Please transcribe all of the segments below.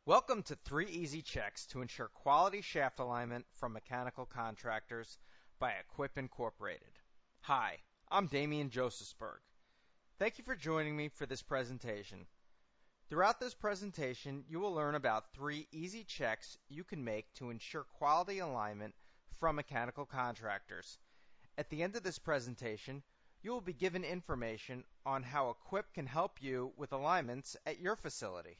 Welcome to 3 Easy Checks to ensure quality shaft alignment from Mechanical Contractors by Acquip Incorporated. Hi, I'm Damian Josephsberg. Thank you for joining me for this presentation. Throughout this presentation, you will learn about 3 easy checks you can make to ensure quality alignment from Mechanical Contractors. At the end of this presentation, you will be given information on how Acquip can help you with alignments at your facility.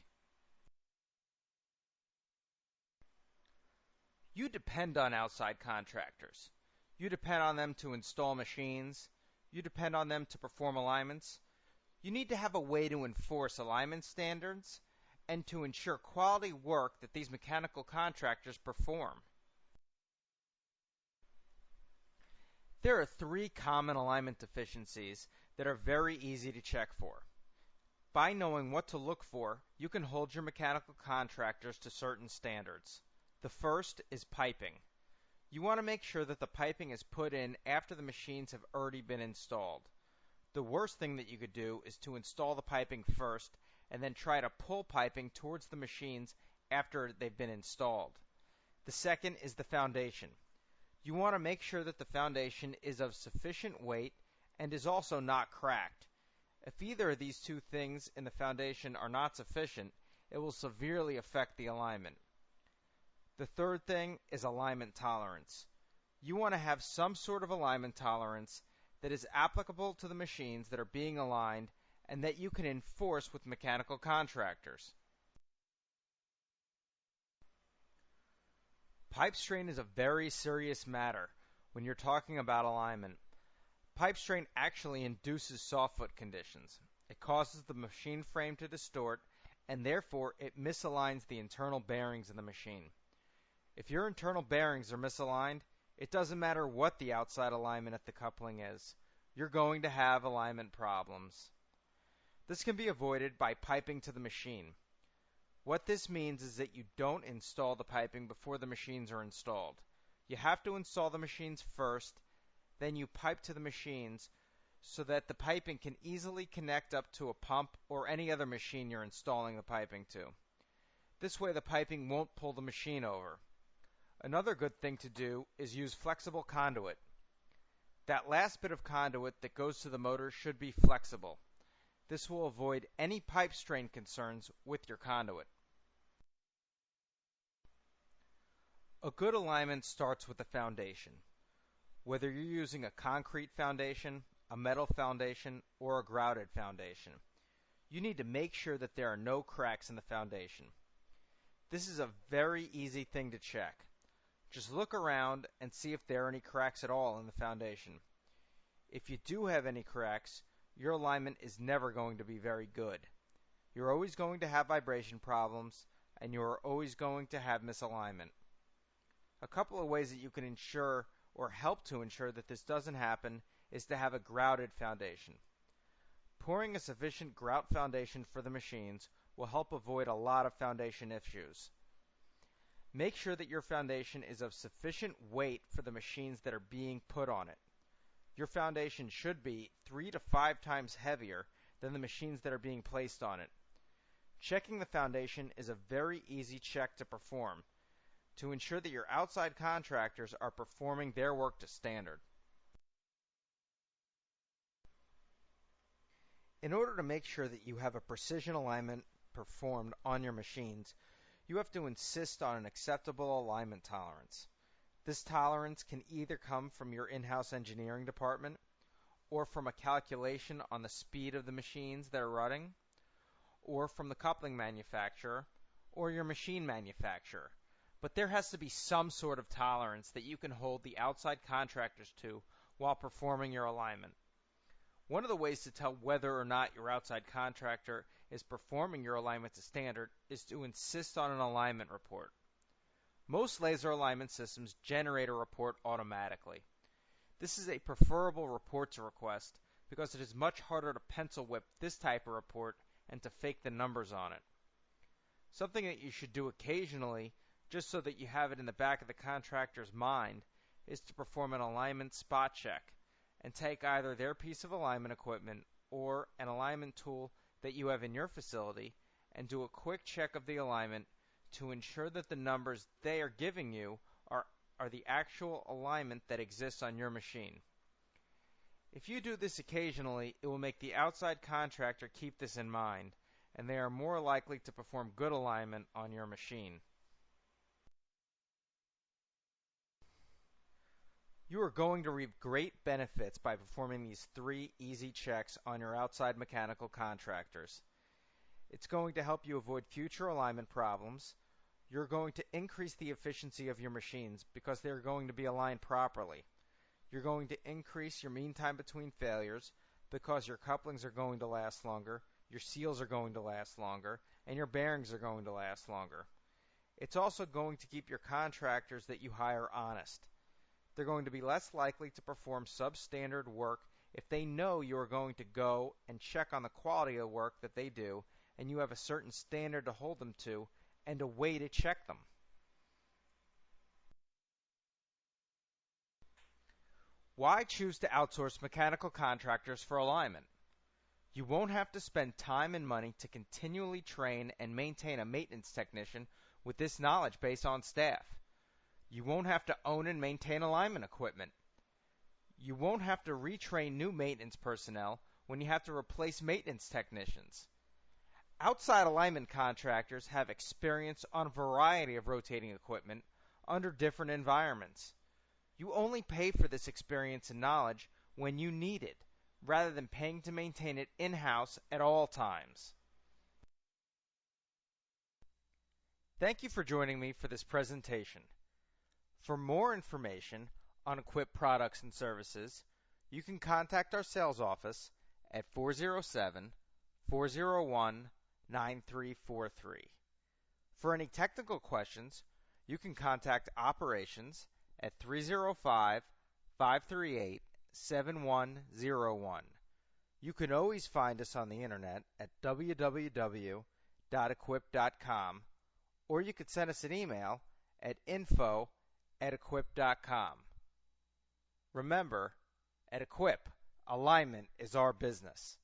You depend on outside contractors. You depend on them to install machines. You depend on them to perform alignments. You need to have a way to enforce alignment standards and to ensure quality work that these mechanical contractors perform. There are 3 common alignment deficiencies that are very easy to check for. By knowing what to look for, you can hold your mechanical contractors to certain standards. The first is piping. You want to make sure that the piping is put in after the machines have already been installed. The worst thing that you could do is to install the piping first and then try to pull piping towards the machines after they've been installed. The second is the foundation. You want to make sure that the foundation is of sufficient weight and is also not cracked. If either of these 2 things in the foundation are not sufficient, it will severely affect the alignment. The third thing is alignment tolerance. You want to have some sort of alignment tolerance that is applicable to the machines that are being aligned and that you can enforce with mechanical contractors. Pipe strain is a very serious matter when you're talking about alignment. Pipe strain actually induces softfoot conditions. It causes the machine frame to distort, and therefore it misaligns the internal bearings in the machine. If your internal bearings are misaligned, it doesn't matter what the outside alignment at the coupling is. You're going to have alignment problems. This can be avoided by piping to the machine. What this means is that you don't install the piping before the machines are installed. You have to install the machines first, then you pipe to the machines so that the piping can easily connect up to a pump or any other machine you're installing the piping to. This way the piping won't pull the machine over. Another good thing to do is use flexible conduit. That last bit of conduit that goes to the motor should be flexible. This will avoid any pipe strain concerns with your conduit. A good alignment starts with the foundation. Whether you're using a concrete foundation, a metal foundation, or a grouted foundation, you need to make sure that there are no cracks in the foundation. This is a very easy thing to check. Just look around and see if there are any cracks at all in the foundation. If you do have any cracks, your alignment is never going to be very good. You're always going to have vibration problems, and you are always going to have misalignment. A couple of ways that you can ensure or help to ensure that this doesn't happen is to have a grouted foundation. Pouring a sufficient grout foundation for the machines will help avoid a lot of foundation issues. Make sure that your foundation is of sufficient weight for the machines that are being put on it. Your foundation should be 3 to 5 times heavier than the machines that are being placed on it. Checking the foundation is a very easy check to perform to ensure that your outside contractors are performing their work to standard. In order to make sure that you have a precision alignment performed on your machines, you have to insist on an acceptable alignment tolerance. This tolerance can either come from your in-house engineering department or from a calculation on the speed of the machines that are running, or from the coupling manufacturer or your machine manufacturer. But there has to be some sort of tolerance that you can hold the outside contractors to while performing your alignment. One of the ways to tell whether or not your outside contractor is performing your alignment to standard is to insist on an alignment report. Most laser alignment systems generate a report automatically. This is a preferable report to request because it is much harder to pencil whip this type of report and to fake the numbers on it. Something that you should do occasionally, just so that you have it in the back of the contractor's mind, is to perform an alignment spot check and take either their piece of alignment equipment or an alignment tool that you have in your facility and do a quick check of the alignment to ensure that the numbers they are giving you are the actual alignment that exists on your machine. If you do this occasionally, it will make the outside contractor keep this in mind, and they are more likely to perform good alignment on your machine. You are going to reap great benefits by performing these 3 easy checks on your outside mechanical contractors. It's going to help you avoid future alignment problems. You're going to increase the efficiency of your machines because they're going to be aligned properly. You're going to increase your mean time between failures because your couplings are going to last longer, your seals are going to last longer, and your bearings are going to last longer. It's also going to keep your contractors that you hire honest. They're going to be less likely to perform substandard work if they know you are going to go and check on the quality of work that they do, and you have a certain standard to hold them to and a way to check them. Why choose to outsource mechanical contractors for alignment? You won't have to spend time and money to continually train and maintain a maintenance technician with this knowledge base on staff. You won't have to own and maintain alignment equipment. You won't have to retrain new maintenance personnel when you have to replace maintenance technicians. Outside alignment contractors have experience on a variety of rotating equipment under different environments. You only pay for this experience and knowledge when you need it, rather than paying to maintain it in-house at all times. Thank you for joining me for this presentation. For more information on Acquip products and services, you can contact our sales office at 407-401-9343. For any technical questions, you can contact operations at 305-538-7101. You can always find us on the internet at www.acquip.com, or you could send us an email at info@acquip.com. Remember, at Acquip, alignment is our business.